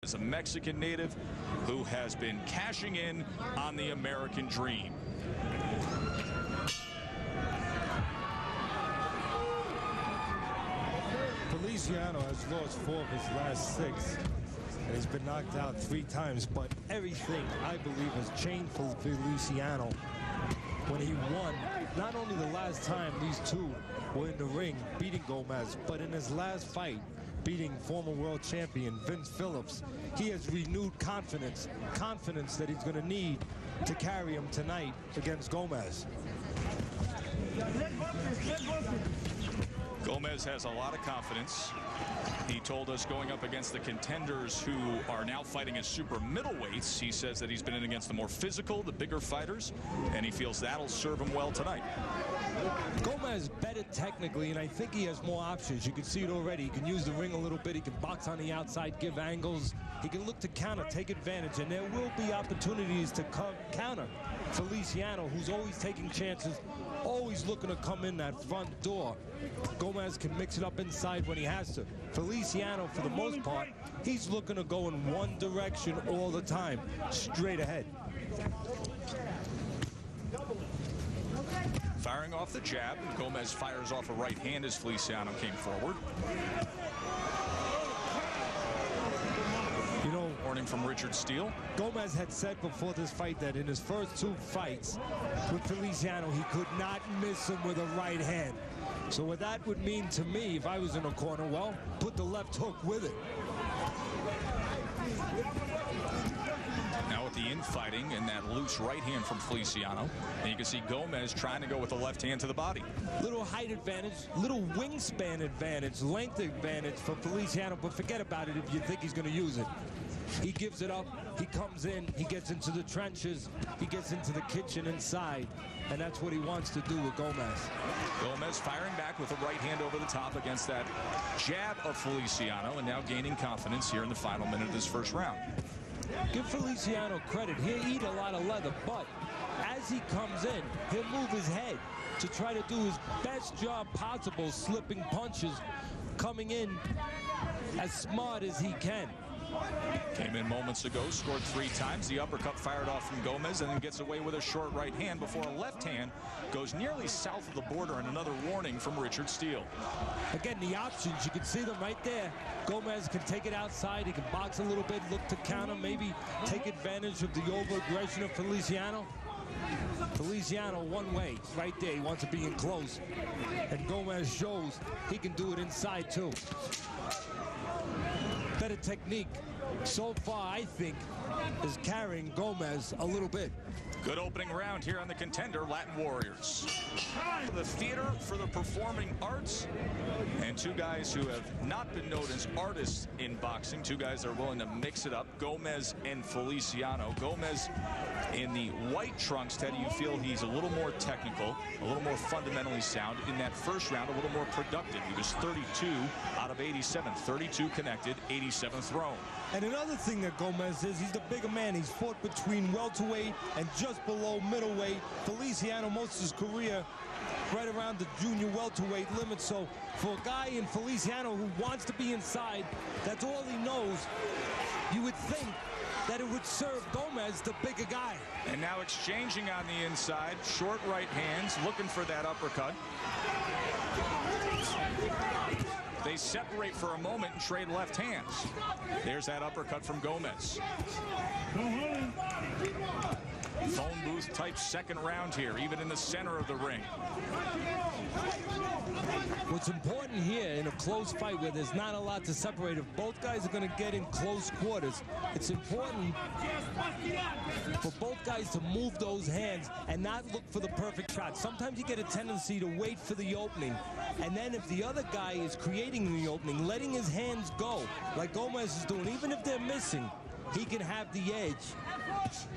is a Mexican native who has been cashing in on the American dream. Feliciano has lost 4 of his last 6, and he's been knocked out 3 times, but everything, I believe, has changed for Feliciano when he won. Not only the last time these two were in the ring beating Gomez, but in his last fight, beating former world champion Vince Phillips. He has renewed confidence that he's going to need to carry him tonight against Gomez. Gomez has a lot of confidence. He told us going up against the contenders who are now fighting as super middleweights, he says that he's been in against the more physical, the bigger fighters, and he feels that'll serve him well tonight. Gomez better technically, and I think he has more options. You can see it already. He can use the ring a little bit. He can box on the outside, give angles. He can look to counter, take advantage, and there will be opportunities to counter Feliciano, who's always taking chances, always looking to come in that front door. Gomez can mix it up inside when he has to. Feliciano, for the most part, he's looking to go in one direction all the time, straight ahead. Firing off the jab, Gomez fires off a right hand as Feliciano came forward. You know, warning from Richard Steele. Gomez had said before this fight that in his first 2 fights with Feliciano, he could not miss him with a right hand. So what that would mean to me, if I was in a corner, well, put the left hook with it. Now with the infighting and that loose right hand from Feliciano, and you can see Gomez trying to go with the left hand to the body. Little height advantage, little wingspan advantage, length advantage for Feliciano, but forget about it if you think he's going to use it. He gives it up, he comes in, he gets into the trenches, he gets into the kitchen inside, and that's what he wants to do with Gomez. Gomez firing back with a right hand over the top against that jab of Feliciano, and now gaining confidence here in the final minute of this first round. Give Feliciano credit. He'll eat a lot of leather, but as he comes in, he'll move his head to try to do his best job possible, slipping punches, coming in as smart as he can. Came in moments ago, scored 3 times. The uppercut fired off from Gomez and then gets away with a short right hand before a left hand goes nearly south of the border, and another warning from Richard Steele. Again, the options, you can see them right there. Gomez can take it outside. He can box a little bit, look to counter, maybe take advantage of the over-aggression of Feliciano. Feliciano one way, right there. He wants to be in close. And Gomez shows he can do it inside too. Better technique so far, I think, is carrying Gomez a little bit. Good opening round here on the Contender Latin Warriors. The theater for the performing arts, and 2 guys who have not been known as artists in boxing, 2 guys that are willing to mix it up, Gomez and Feliciano. Gomez in the white trunks. Teddy, you feel he's a little more technical, a little more fundamentally sound. In that first round, a little more productive. He was 32 out of 87, 32 connected, 87 thrown. And another thing that Gomez is, he's the bigger man. He's fought between welterweight and just below middleweight. Feliciano, most of his career, right around the junior welterweight limit. So for a guy in Feliciano who wants to be inside, that's all he knows. You would think that it would serve Gomez, the bigger guy. And now exchanging on the inside, short right hands, looking for that uppercut. They separate for a moment and trade left hands. There's that uppercut from Gomez. Phone booth type second round here, even in the center of the ring. What's important here in a close fight where there's not a lot to separate, if both guys are going to get in close quarters, it's important for both guys to move those hands and not look for the perfect shot. Sometimes you get a tendency to wait for the opening, and then if the other guy is creating the opening, letting his hands go, like Gomez is doing, even if they're missing, he can have the edge,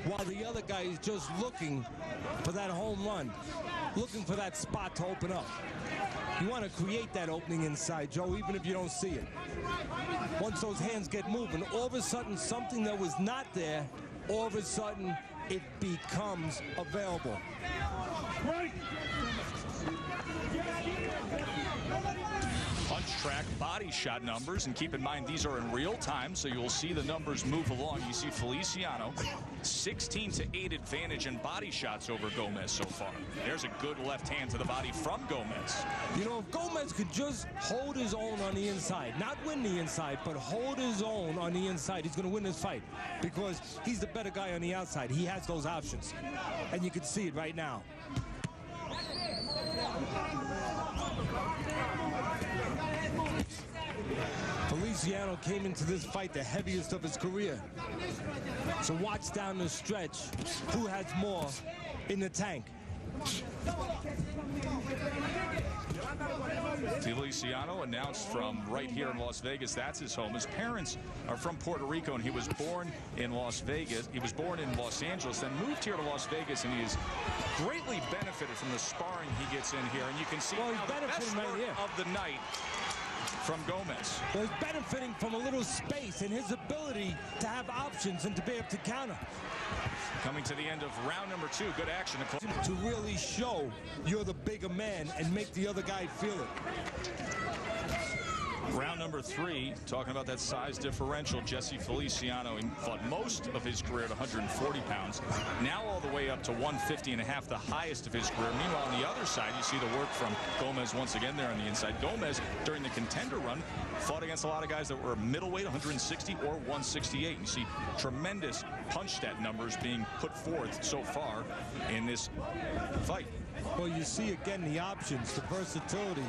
while the other guy is just looking for that home run, looking for that spot to open up. You want to create that opening inside, Joe, even if you don't see it. Once those hands get moving, all of a sudden something that was not there, all of a sudden it becomes available. Punch track body shot numbers, and keep in mind these are in real time, so you'll see the numbers move along. You see Feliciano 16-8 advantage in body shots over Gomez so far. There's a good left hand to the body from Gomez. You know, if Gomez could just hold his own on the inside, not win the inside, but hold his own on the inside, he's going to win this fight because he's the better guy on the outside. He has those options, and you can see it right now. Feliciano came into this fight the heaviest of his career. So watch down the stretch who has more in the tank. Feliciano announced from right here in Las Vegas. That's his home. His parents are from Puerto Rico, and he was born in Las Vegas. He was born in Los Angeles, then moved here to Las Vegas, and he has greatly benefited from the sparring he gets in here. And you can see well, now the best work of the night from Gomez. Well, he's benefiting from a little space and his ability to have options and to be able to counter. Coming to the end of round number 2, good action. To really show you're the bigger man and make the other guy feel it. Round number 3, talking about that size differential, Jesse Feliciano, he fought most of his career at 140 pounds, now all the way up to 150.5, the highest of his career. Meanwhile, on the other side, you see the work from Gomez once again there on the inside. Gomez, during the contender run, fought against a lot of guys that were middleweight, 160 or 168. You see tremendous punch stat numbers being put forth so far in this fight. Well, you see again the options, the versatility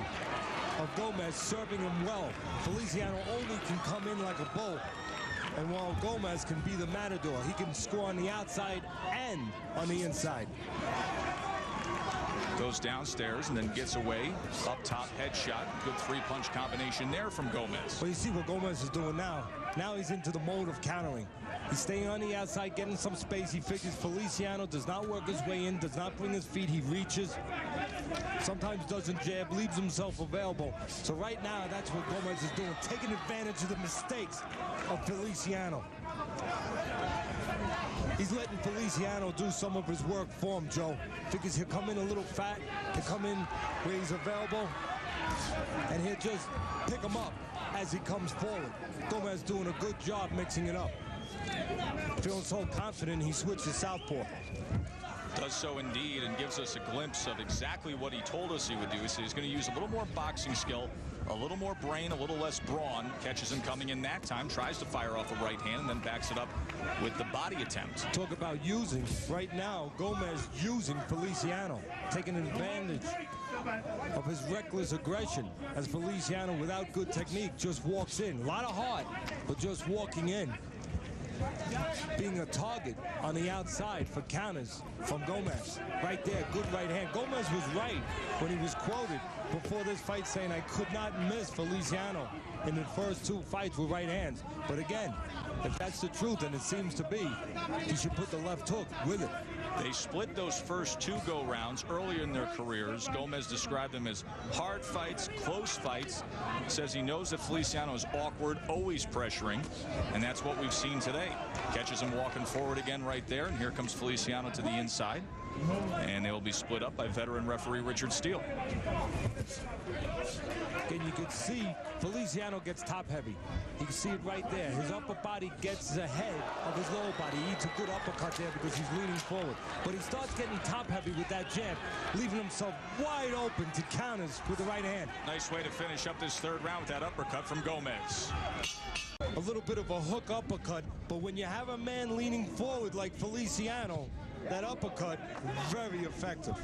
of Gomez serving him well. Feliciano only can come in like a bull. And while Gomez can be the matador, he can score on the outside and on the inside. Goes downstairs and then gets away. Up top headshot. Good 3-punch combination there from Gomez. Well, you see what Gomez is doing now. Now he's into the mode of countering. He's staying on the outside, getting some space. He figures Feliciano does not work his way in, does not bring his feet. He reaches. Sometimes doesn't jab, leaves himself available. So right now, that's what Gomez is doing, taking advantage of the mistakes of Feliciano. He's letting Feliciano do some of his work for him, Joe. Figures he'll come in a little fat, he'll come in where he's available, and he'll just pick him up as he comes forward. Gomez doing a good job mixing it up. Feeling so confident, he switches southpaw. Does so indeed, and gives us a glimpse of exactly what he told us he would do. So he's going to use a little more boxing skill, a little more brain, a little less brawn. Catches him coming in that time, tries to fire off a right hand, and then backs it up with the body attempt. Talk about using. Right now, Gomez using Feliciano, taking advantage of his reckless aggression as Feliciano, without good technique, just walks in. A lot of heart, but just walking in. Being a target on the outside for counters from Gomez. Right there, good right hand. Gomez was right when he was quoted before this fight saying, I could not miss Feliciano in the first 2 fights with right hands. But again, if that's the truth, and it seems to be, he should put the left hook with it. They split those first 2 go-rounds earlier in their careers. Gomez described them as hard fights, close fights. Says he knows that Feliciano is awkward, always pressuring, and that's what we've seen today. Catches him walking forward again right there, and here comes Feliciano to the inside. And they will be split up by veteran referee Richard Steele. Again, you can see Feliciano gets top heavy. You can see it right there. His upper body gets ahead of his lower body. He eats a good uppercut there because he's leaning forward. But he starts getting top heavy with that jab, leaving himself wide open to counters with the right hand. Nice way to finish up this 3rd round with that uppercut from Gomez. A little bit of a hook uppercut, but when you have a man leaning forward like Feliciano, that uppercut, very effective.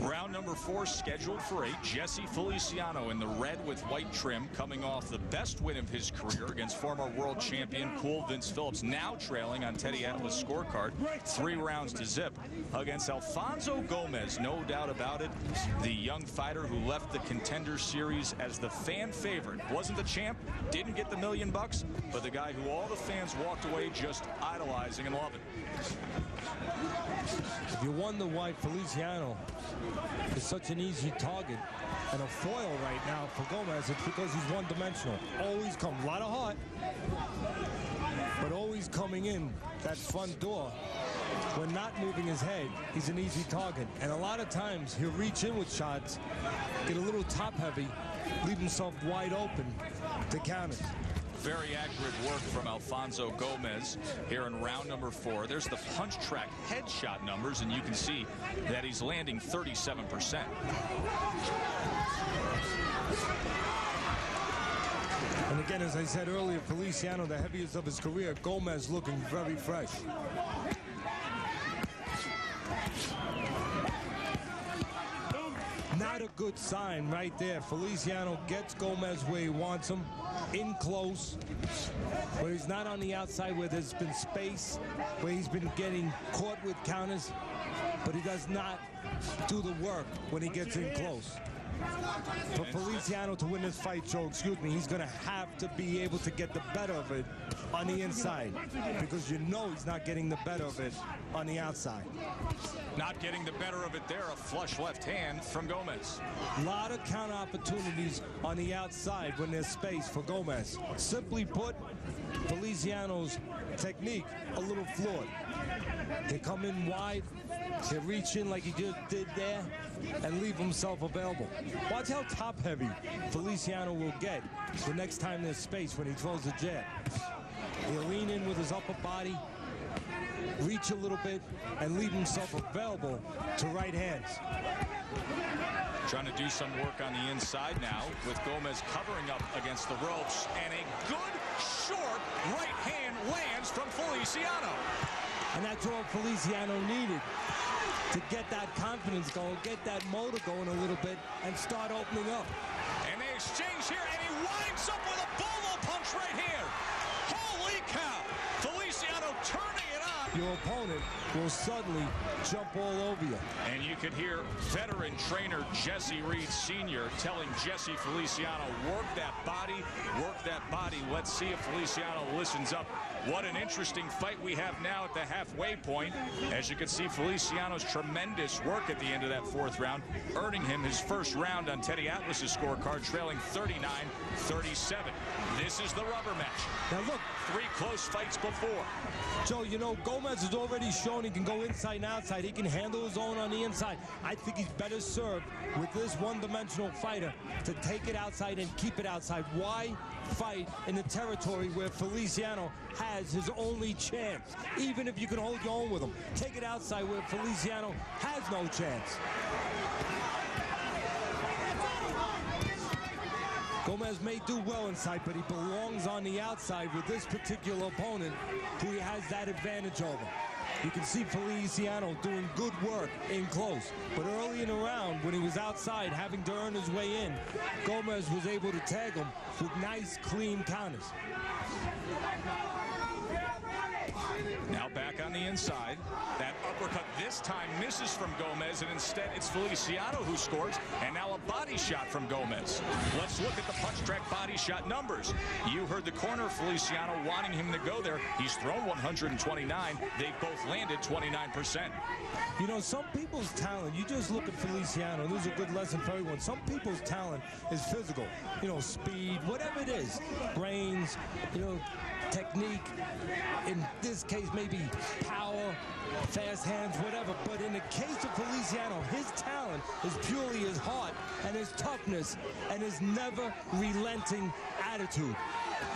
Round number 4 scheduled for 8. Jesse Feliciano in the red with white trim, coming off the best win of his career against former world champion Cool Vince Phillips, now trailing on Teddy Atlas' scorecard 3-0 against Alfonso Gomez. No doubt about it, the young fighter who left the Contender Series as the fan favorite. Wasn't the champ, didn't get the $1 million, but the guy who all the fans walked away just idolizing and loving. If you wonder why Feliciano is such an easy target and a foil right now for Gomez, it's because he's one-dimensional. Always comes, a lot of heart, but always coming in that front door. When not moving his head, he's an easy target. And a lot of times he'll reach in with shots, get a little top heavy, leave himself wide open to counter. Very accurate work from Alfonso Gomez here in round number 4. There's the punch track headshot numbers, and you can see that he's landing 37%. And again, as I said earlier, Feliciano, the heaviest of his career, Gomez looking very fresh. Not a good sign right there. Feliciano gets Gomez where he wants him, in close, where he's not on the outside, where there's been space, where he's been getting caught with counters, but he does not do the work when he gets in close. For Feliciano to win this fight, Joe, he's going to have to be able to get the better of it on the inside, because you know he's not getting the better of it on the outside. Not getting the better of it there. A flush left hand from Gomez. A lot of counter opportunities on the outside when there's space for Gomez. Simply put, Feliciano's technique a little flawed. They come in wide, they reach in like he just did there, and leave himself available. Watch how top heavy Feliciano will get the next time there's space when he throws a jab. He'll lean in with his upper body, reach a little bit, and leave himself available to right hands. Trying to do some work on the inside now with Gomez covering up against the ropes, and a good short right hand lands from Feliciano. And that's all Feliciano needed to get that confidence going, get that motor going a little bit, and start opening up. And they exchange here, and he winds up with a bolo punch right here. Holy cow! Feliciano turning it on. Your opponent will suddenly jump all over you. And you could hear veteran trainer Jesse Reed Sr. telling Jesse Feliciano, work that body, work that body. Let's see if Feliciano listens up. What an interesting fight we have now at the halfway point. As you can see, Feliciano's tremendous work at the end of that 4th round, earning him his first round on Teddy Atlas's scorecard, trailing 39-37. This is the rubber match. Now look, 3 close fights before. Joe, you know, Gomez has already shown he can go inside and outside. He can handle his own on the inside. I think he's better served with this one-dimensional fighter to take it outside and keep it outside. Why fight in the territory where Feliciano has his only chance? Even if you can hold your own with him, take it outside where Feliciano has no chance. Gomez may do well inside, but he belongs on the outside with this particular opponent who he has that advantage over. You can see Feliciano doing good work in close, but early in the round when he was outside having to earn his way in, Gomez was able to tag him with nice, clean counters. Now back on the inside. That uppercut this time misses from Gomez, and instead it's Feliciano who scores, and now a body shot from Gomez. Let's look at the punch track body shot numbers. You heard the corner, Feliciano wanting him to go there. He's thrown 129. They both landed 29%. You know, some people's talent, you just look at Feliciano, and this is a good lesson for everyone. Some people's talent is physical, you know, speed, whatever it is, brains, you know, technique, in this case maybe power, fast hands, whatever. But in the case of Feliciano, his talent is purely his heart and his toughness and his never relenting attitude.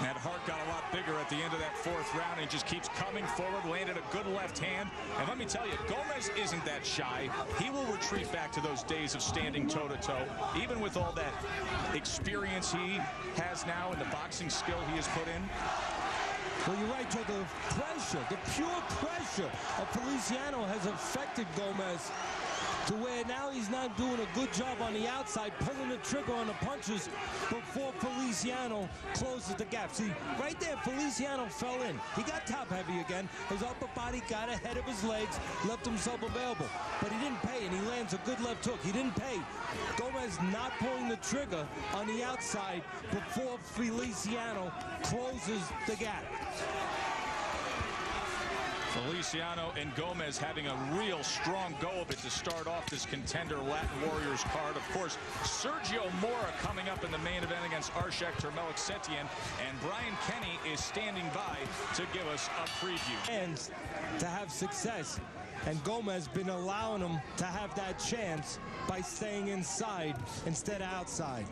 That heart got a lot bigger at the end of that 4th round. He just keeps coming forward, landed a good left hand. And let me tell you, Gomez isn't that shy. He will retreat back to those days of standing toe-to-toe, even with all that experience he has now and the boxing skill he has put in. Well, you're right, Joe. The pressure, the pure pressure of Feliciano has affected Gomez to where now he's not doing a good job on the outside, pulling the trigger on the punches before Feliciano closes the gap. See, right there, Feliciano fell in. He got top heavy again. His upper body got ahead of his legs, left himself available. But he didn't pay, and he lands a good left hook. He didn't pay. Gomez not pulling the trigger on the outside before Feliciano closes the gap. Feliciano and Gomez having a real strong go of it to start off this Contender Latin Warriors card. Of course, Sergio Mora coming up in the main event against Arshak Termelik-Setien, and Brian Kenny is standing by to give us a preview. And to have success and Gomez been allowing him to have that chance by staying inside instead of outside.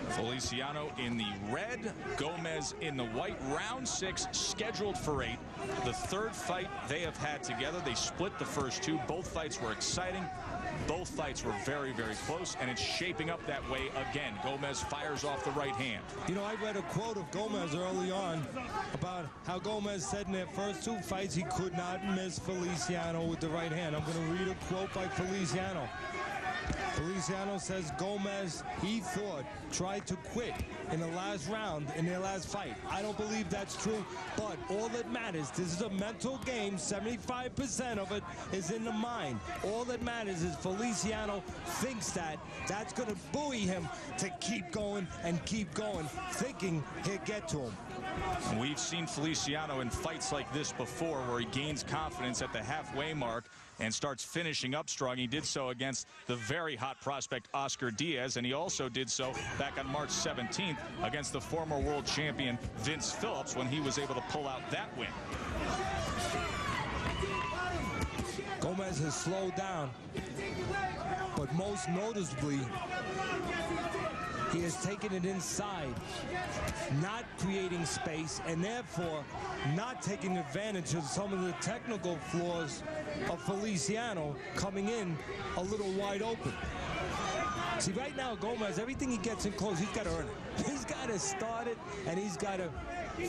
Feliciano in the red, Gomez in the white. Round 6 scheduled for 8. The third fight they have had together. They split the first 2. Both fights were exciting. Both fights were very, very close, and it's shaping up that way again. Gomez fires off the right hand. You know, I read a quote of Gomez early on about how Gomez said in their first 2 fights he could not miss Feliciano with the right hand. I'm going to read a quote by Feliciano. Feliciano says Gomez, he thought, tried to quit in the last round in their last fight. I don't believe that's true, but all that matters, this is a mental game. 75% of it is in the mind. All that matters is Feliciano thinks that's going to buoy him to keep going and keep going, thinking he'll get to him. We've seen Feliciano in fights like this before where he gains confidence at the halfway mark and starts finishing up strong. He did so against the very hot prospect Oscar Diaz, and he also did so back on March 17th against the former world champion Vince Phillips when he was able to pull out that win. Gomez has slowed down, but most noticeably, he has taken it inside, not creating space, and therefore not taking advantage of some of the technical flaws of Feliciano coming in a little wide open. See, right now, Gomez, everything he gets in close, he's got to earn it. He's got to start it, and he's got to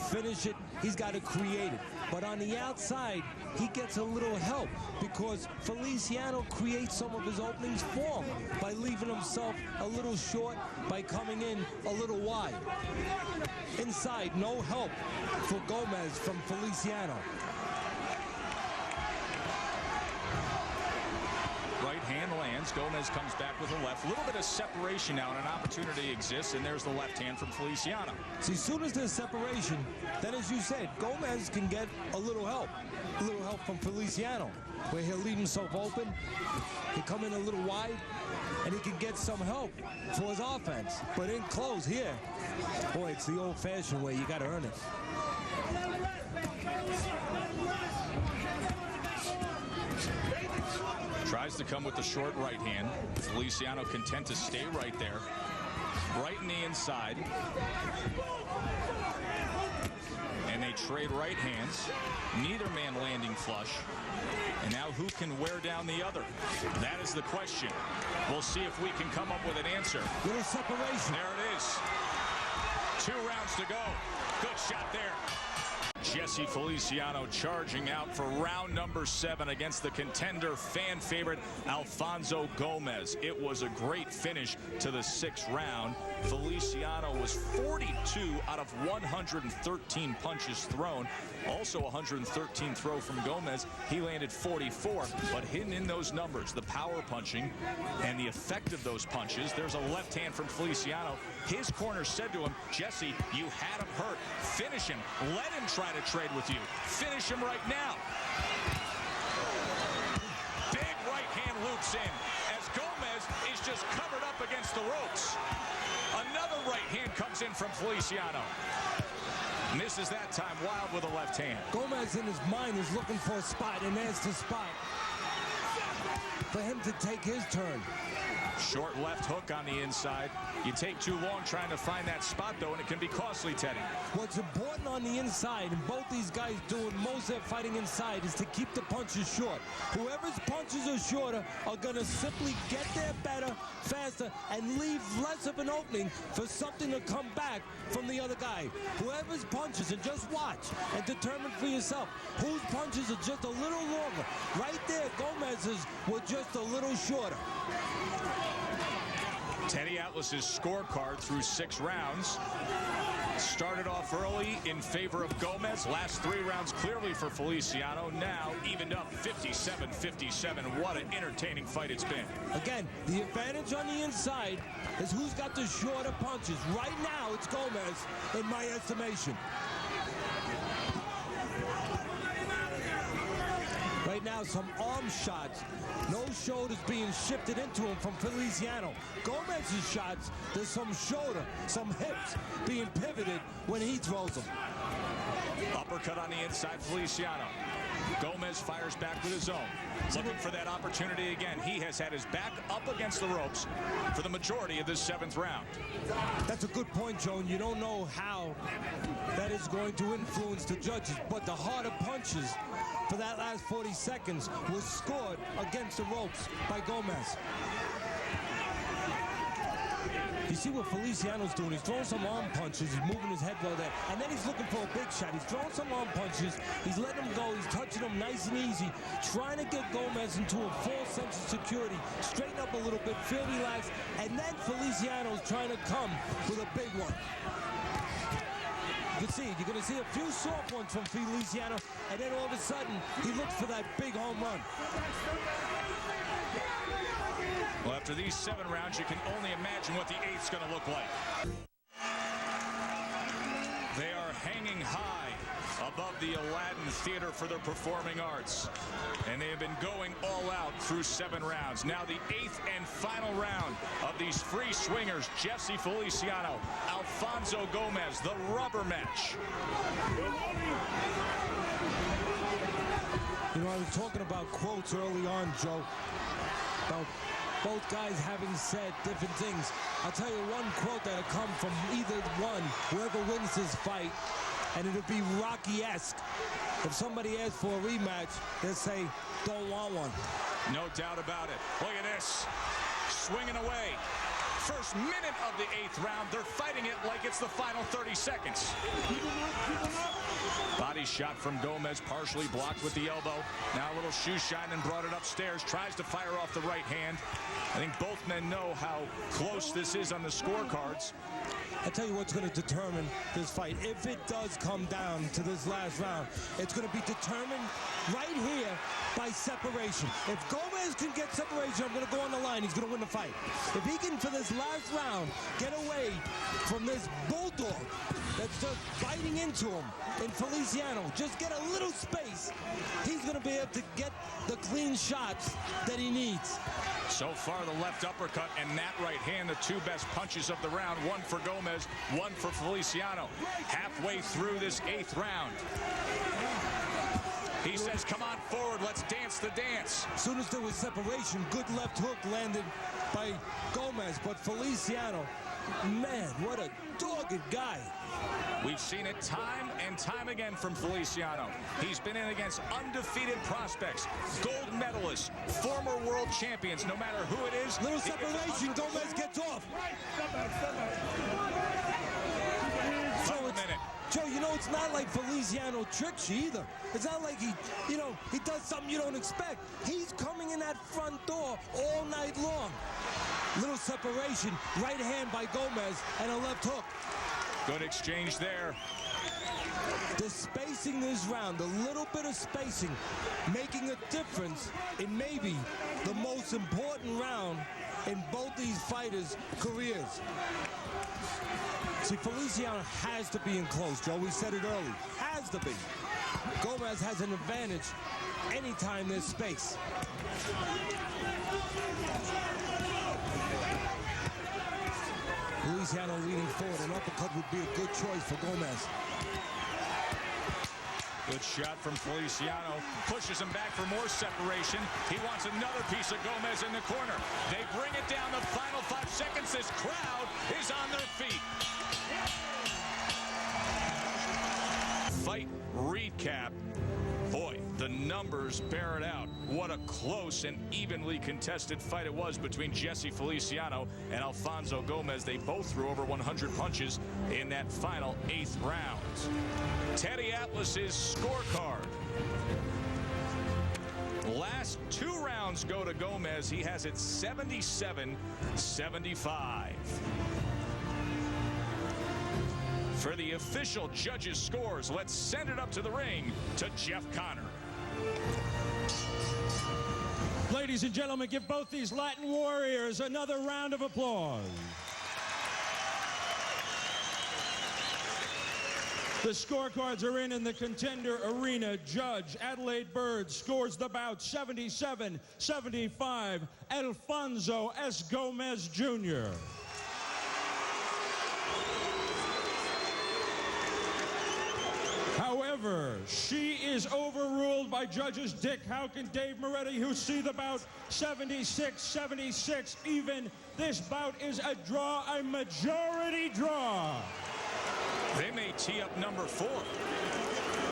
finish it. He's got to create it. But on the outside, he gets a little help because Feliciano creates some of his openings for him by leaving himself a little short, by coming in a little wide. Inside, no help for Gomez from Feliciano. Right hand lands. Gomez comes back with a left. A little bit of separation now, and an opportunity exists, and there's the left hand from Feliciano. See, as soon as there's separation, then as you said, Gomez can get a little help from Feliciano, where he'll leave himself open, he'll come in a little wide, and he can get some help for his offense. But in close here, boy, it's the old-fashioned way. You got to earn it. Tries to come with the short right hand. Feliciano content to stay right there. Right in the inside. And they trade right hands. Neither man landing flush. And now who can wear down the other? That is the question. We'll see if we can come up with an answer. Little separation. There it is. 2 rounds to go. Good shot there. Jesse Feliciano charging out for round number 7 against the contender fan favorite Alfonso Gomez. It was a great finish to the 6th round. Feliciano was 42 out of 113 punches thrown. Also 113 throw from Gomez. He landed 44, but hidden in those numbers, the power punching and the effect of those punches. There's a left hand from Feliciano. His corner said to him, Jesse, you had him hurt. Finish him. Let him try to trade with you. Finish him right now. Big right hand loops in as Gomez is just covered up against the ropes. Another right hand comes in from Feliciano. Misses that time, Wild with a left hand. Gomez in his mind is looking for a spot, and there's the spot for him to take his turn. Short left hook on the inside. You take too long trying to find that spot, though, and it can be costly, Teddy. What's important on the inside, and both these guys doing most of their fighting inside, is to keep the punches short. Whoever's punches are shorter are going to simply get there better, faster, and leave less of an opening for something to come back from the other guy. Whoever's punches, and just watch and determine for yourself whose punches are just a little longer. Right there, Gomez's were just a little shorter. Teddy Atlas's scorecard through 6 rounds. Started off early in favor of Gomez. Last 3 rounds clearly for Feliciano. Now evened up 57-57. What an entertaining fight it's been. Again, the advantage on the inside is who's got the shorter punches. Right now, it's Gomez, in my estimation. Right now, some arm shots. No shoulders being shifted into him from Feliciano. Gomez's shots, there's some shoulder, some hips being pivoted when he throws them. Uppercut on the inside, Feliciano. Gomez fires back with his own. Looking for that opportunity again. He has had his back up against the ropes for the majority of this 7th round. That's a good point, Joe. And you don't know how that is going to influence the judges, but the harder punches for that last 40 seconds was scored against the ropes by Gomez. You see what Feliciano's doing. He's throwing some arm punches. He's moving his head well there. And then he's looking for a big shot. He's throwing some arm punches. He's letting him go. He's touching him nice and easy. Trying to get Gomez into a false sense of security. Straighten up a little bit. Feel relaxed. And then Feliciano's trying to come with a big one. You can see it. You're going to see a few soft ones from Feliciano. And then all of a sudden, he looks for that big home run. Well, after these 7 rounds, you can only imagine what the 8th's going to look like. They are hanging high above the Aladdin Theater for the Performing Arts. And they have been going all out through 7 rounds. Now the 8th and final round of these free swingers, Jesse Feliciano, Alfonso Gomez, the rubber match. You know, I was talking about quotes early on, Joe, about both guys having said different things. I'll tell you one quote that'll come from either one, whoever wins this fight, and it'll be Rocky-esque. If somebody asks for a rematch, they'll say, don't want one. No doubt about it. Look at this. Swinging away. First minute of the 8th round, they're fighting it like it's the final 30 seconds. Body shot from Gomez, partially blocked with the elbow. Now a little shoe shine and brought it upstairs. Tries to fire off the right hand. I think both men know how close this is on the scorecards. I tell you what's going to determine this fight. If it does come down to this last round, it's going to be determined right here by separation. If Gomez can get separation, I'm going to go on the line. He's going to win the fight. If he can, for this last round, get away from this bulldog that's just biting into him in Feliciano, just get a little space, he's going to be able to get the clean shots that he needs. So far, the left uppercut and that right hand, the 2 best punches of the round. One for Gomez, one for Feliciano. Halfway through this 8th round. He says, come on forward, let's dance the dance. As soon as there was separation, good left hook landed by Gomez, but Feliciano, man, what a dogged guy. We've seen it time and time again from Feliciano. He's been in against undefeated prospects, gold medalists, former world champions, no matter who it is. Little separation, Gomez gets off. Joe, you know, it's not like Feliciano tricks you either. It's not like he does something you don't expect. He's coming in that front door all night long. Little separation, right hand by Gomez, and a left hook. Good exchange there. The spacing this round, a little bit of spacing, making a difference in maybe the most important round in both these fighters' careers. See, Feliciano has to be in close, Joe. We said it early. Has to be. Gomez has an advantage anytime there's space. Feliciano leaning forward. An uppercut would be a good choice for Gomez. Good shot from Feliciano. Pushes him back for more separation. He wants another piece of Gomez in the corner. They bring it down the final 5 seconds. This crowd is on their feet. Fight recap. Boy, the numbers bear it out. What a close and evenly contested fight it was between Jesse Feliciano and Alfonso Gomez. They both threw over 100 punches in that final 8th round. Teddy Atlas's scorecard. Last 2 rounds go to Gomez. He has it 77-75. For the official judges' scores, let's send it up to the ring to Jeff Connor. Ladies and gentlemen, give both these Latin warriors another round of applause. The scorecards are in the contender arena. Judge Adelaide Bird scores the bout 77-75, Alfonso S. Gomez Jr. However, she is overruled by judges Dick Houck and Dave Moretti, who see the bout 76-76 even. This bout is a draw, a majority draw. They may tee up number 4.